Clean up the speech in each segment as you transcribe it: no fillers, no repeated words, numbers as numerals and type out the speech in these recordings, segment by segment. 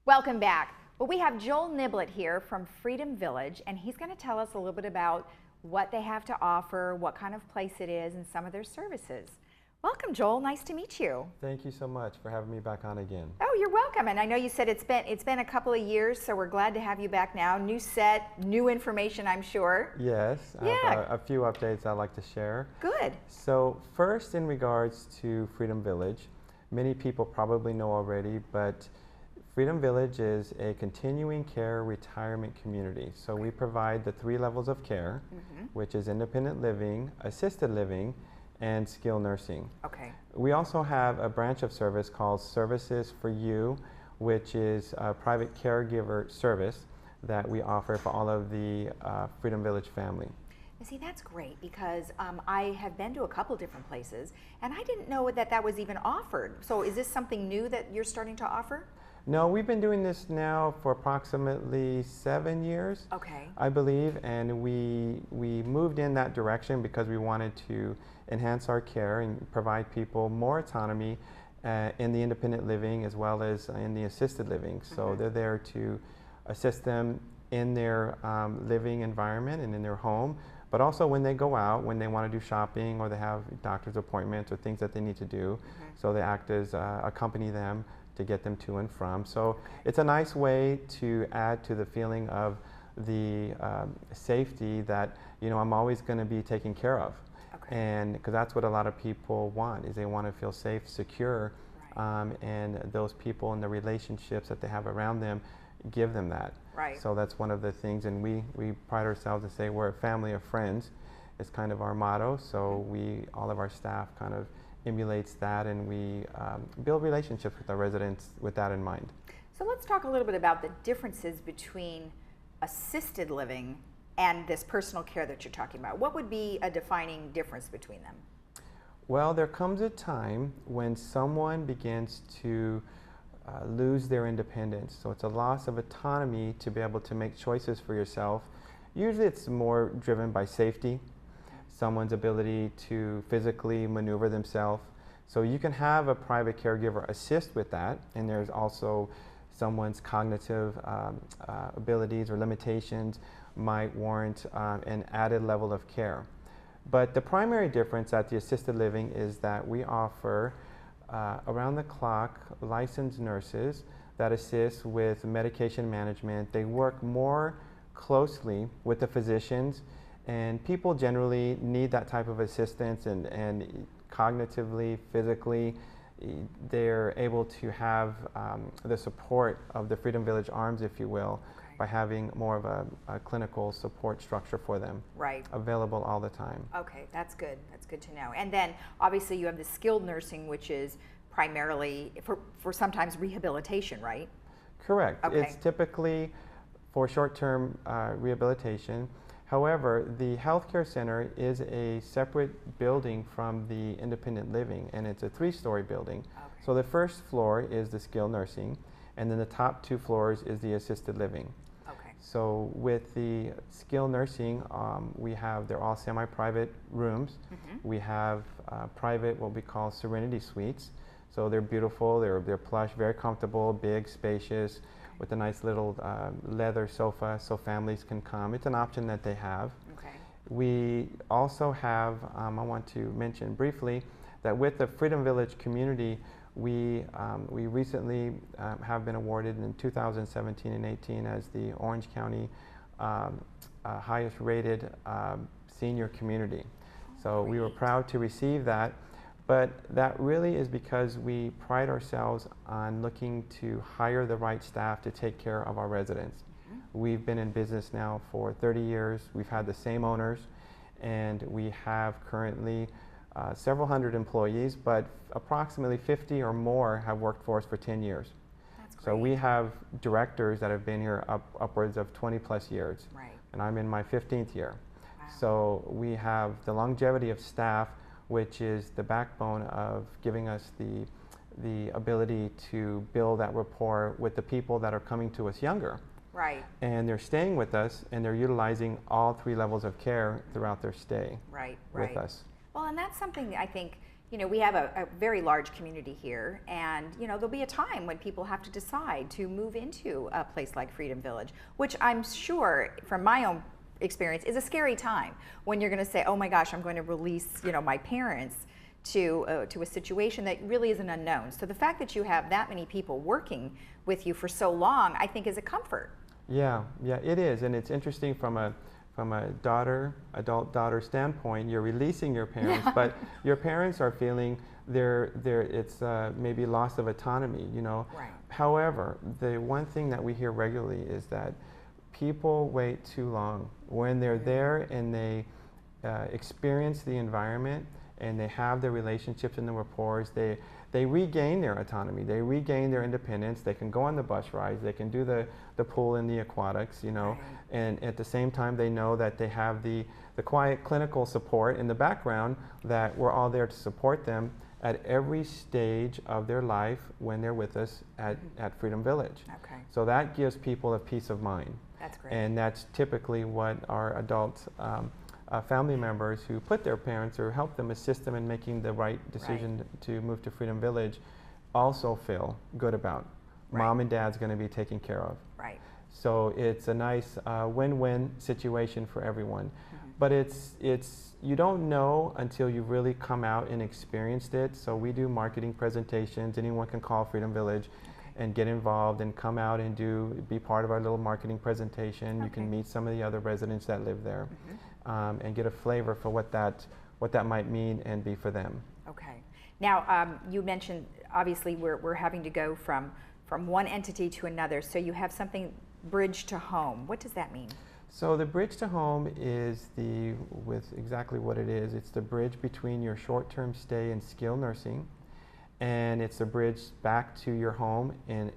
Welcome back. Well, we have Joel Niblett here from Freedom Village, and he's going to tell us a little bit about what they have to offer, what kind of place it is, and some of their services. Welcome, Joel. Nice to meet you. Thank you so much for having me back on again. Oh, you're welcome. And I know you said it's been a couple of years, so we're glad to have you back now. New set, new information, I'm sure. Yes, I have a few updates I'd like to share. Good. So first, in regards to Freedom Village, many people probably know already, but Freedom Village is a continuing care retirement community. So we provide the 3 levels of care, which is independent living, assisted living, and skilled nursing. Okay. We also have a branch of service called Services for You, which is a private caregiver service that we offer for all of the Freedom Village family. See, that's great because I have been to a couple different places and I didn't know that was even offered. So is this something new that you're starting to offer? No, we've been doing this now for approximately 7 years, Okay. I believe, and we moved in that direction because we wanted to enhance our care and provide people more autonomy in the independent living as well as in the assisted living. So they're there to assist them in their living environment and in their home, but also when they go out, when they want to do shopping or they have doctor's appointments or things that they need to do. So they act as accompany them to get them to and from. So it's a nice way to add to the feeling of the safety that, you know, I'm always going to be taken care of. Okay. And because that's what a lot of people want, is they want to feel safe, secure, and those people and the relationships that they have around them give them that. Right. So that's one of the things, and we pride ourselves to say we're a family of friends. It's kind of our motto. So all of our staff kind of emulates that, and we build relationships with our residents with that in mind. So let's talk a little bit about the differences between assisted living and this personal care that you're talking about. What would be a defining difference between them? Well, there comes a time when someone begins to lose their independence. So it's a loss of autonomy to be able to make choices for yourself. Usually it's more driven by safety, someone's ability to physically maneuver themselves. So you can have a private caregiver assist with that, and there's also someone's cognitive abilities or limitations might warrant an added level of care. But the primary difference at the assisted living is that we offer around-the-clock licensed nurses that assist with medication management. They work more closely with the physicians, and people generally need that type of assistance, and cognitively, physically, they're able to have the support of the Freedom Village arms, if you will, by having more of a clinical support structure for them. Right. Available all the time. Okay, that's good. That's good to know. And then obviously you have the skilled nursing, which is primarily for sometimes rehabilitation, right? Correct. Okay. It's typically for short-term rehabilitation. However, the healthcare center is a separate building from the independent living, and it's a 3-story building. Okay. So the first floor is the skilled nursing, and then the top 2 floors is the assisted living. Okay. So with the skilled nursing, they're all semi-private rooms. We have private, what we call serenity suites. So they're beautiful, they're plush, very comfortable, big, spacious, with a nice little leather sofa so families can come. It's an option that they have. Okay. We also have, I want to mention briefly, that with the Freedom Village community, we recently have been awarded in 2017 and 18 as the Orange County highest rated senior community. So we were proud to receive that. But that really is because we pride ourselves on looking to hire the right staff to take care of our residents. We've been in business now for 30 years. We've had the same owners, and we have currently several hundred employees, but approximately 50 or more have worked for us for 10 years. That's great. So we have directors that have been here upwards of 20 plus years. Right. And I'm in my 15th year. Wow. So we have the longevity of staff, which is the backbone of giving us the ability to build that rapport with the people that are coming to us younger. Right. And they're staying with us, and they're utilizing all 3 levels of care throughout their stay with us. Well, and that's something I think, you know, we have a very large community here, and you know, there'll be a time when people have to decide to move into a place like Freedom Village, which I'm sure from my own experience is a scary time when you're going to say, oh my gosh, I'm going to release, you know, my parents to a situation that really is an unknown. So the fact that you have that many people working with you for so long, I think is a comfort. Yeah, it is, and it's interesting from a adult daughter standpoint. You're releasing your parents, but your parents are feeling it's maybe loss of autonomy, you know. Right. However, the one thing that we hear regularly is that people wait too long. When they're there and they experience the environment and they have the relationships and the rapports, they regain their autonomy, they regain their independence, they can go on the bus rides, they can do the pool and the aquatics, you know, and at the same time they know that they have the quiet clinical support in the background, that we're all there to support them at every stage of their life when they're with us at Freedom Village. Okay. So that gives people a peace of mind. That's great. And that's typically what our adult family members who put their parents or help them, assist them in making the right decision to move to Freedom Village, also feel good about. Mom and dad's going to be taken care of. Right. So it's a nice win-win situation for everyone. But you don't know until you've really come out and experienced it. So we do marketing presentations. Anyone can call Freedom Village and get involved and come out and be part of our little marketing presentation. You can meet some of the other residents that live there and get a flavor for what that might mean and be for them. Okay. Now, you mentioned obviously we're having to go from one entity to another. So you have something bridge to home. What does that mean? So the bridge to home is with exactly what it is. It's the bridge between your short-term stay in skilled nursing, and it's a bridge back to your home in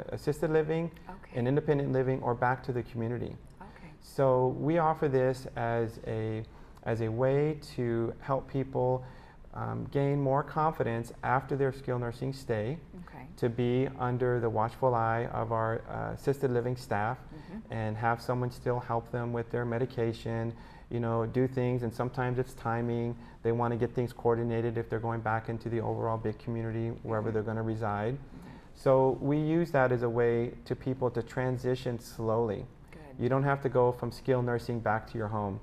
assisted living, and independent living, or back to the community. Okay. So we offer this as a way to help people gain more confidence after their skilled nursing stay, to be under the watchful eye of our assisted living staff, and have someone still help them with their medication, you know, do things, and sometimes it's timing. They want to get things coordinated if they're going back into the overall big community wherever they're going to reside. So we use that as a way to people to transition slowly. You don't have to go from skilled nursing back to your home.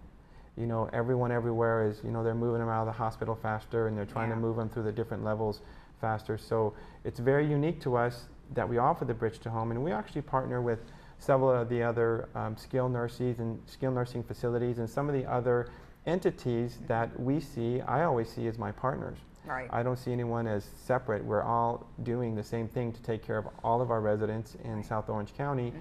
You know, everyone everywhere is, you know, they're moving them out of the hospital faster, and they're trying to move them through the different levels faster. So it's very unique to us that we offer the bridge to home, and we actually partner with several of the other skilled nurses and skilled nursing facilities and some of the other entities that I always see as my partners. Right. I don't see anyone as separate. We're all doing the same thing to take care of all of our residents in South Orange County.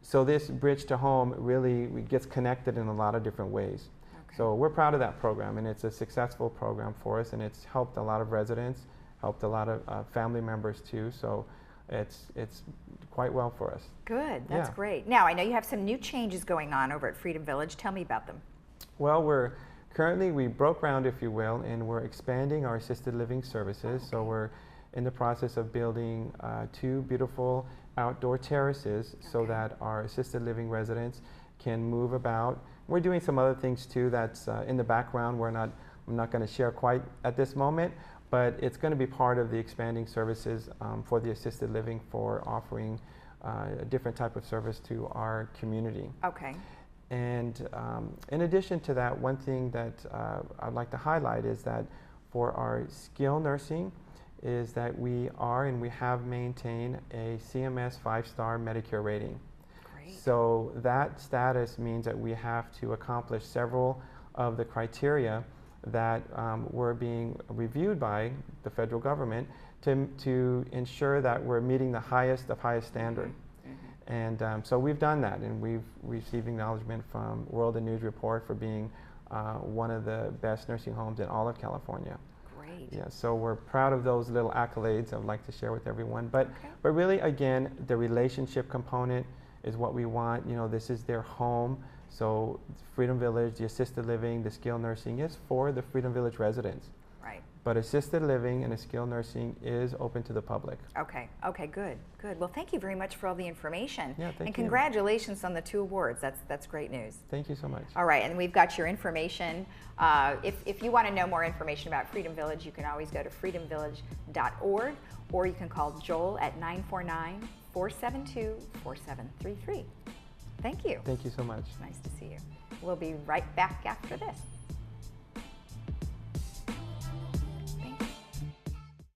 So this bridge to home really gets connected in a lot of different ways. So we're proud of that program, and it's a successful program for us, and it's helped a lot of residents, helped a lot of family members too. So it's quite well for us. Good, that's great. Now, I know you have some new changes going on over at Freedom Village. Tell me about them. Well, we broke ground, if you will, and we're expanding our assisted living services. So we're in the process of building 2 beautiful outdoor terraces so that our assisted living residents can move about. We're doing some other things too that's in the background. I'm not going to share quite at this moment, but it's going to be part of the expanding services for the assisted living, for offering a different type of service to our community. Okay. And in addition to that, one thing that I'd like to highlight is that for our skilled nursing is that we have maintained a CMS 5-star Medicare rating. So that status means that we have to accomplish several of the criteria that were being reviewed by the federal government to ensure that we're meeting the highest of highest standard. And so we've done that, and we've received acknowledgement from World and News Report for being one of the best nursing homes in all of California. Great. Yeah, so we're proud of those little accolades I'd like to share with everyone. But really, again, the relationship component is what we want. You know, this is their home. So Freedom Village, the assisted living, the skilled nursing is for the Freedom Village residents. Right. But assisted living and skilled nursing is open to the public. Okay, okay, good, good. Well, thank you very much for all the information. Yeah, thank you. And congratulations on the 2 awards. That's great news. Thank you so much. All right, and we've got your information. If you want to know more information about Freedom Village, you can always go to freedomvillage.org, or you can call Joel at 949-472-4733. Thank you. Thank you so much. Nice to see you. We'll be right back after this.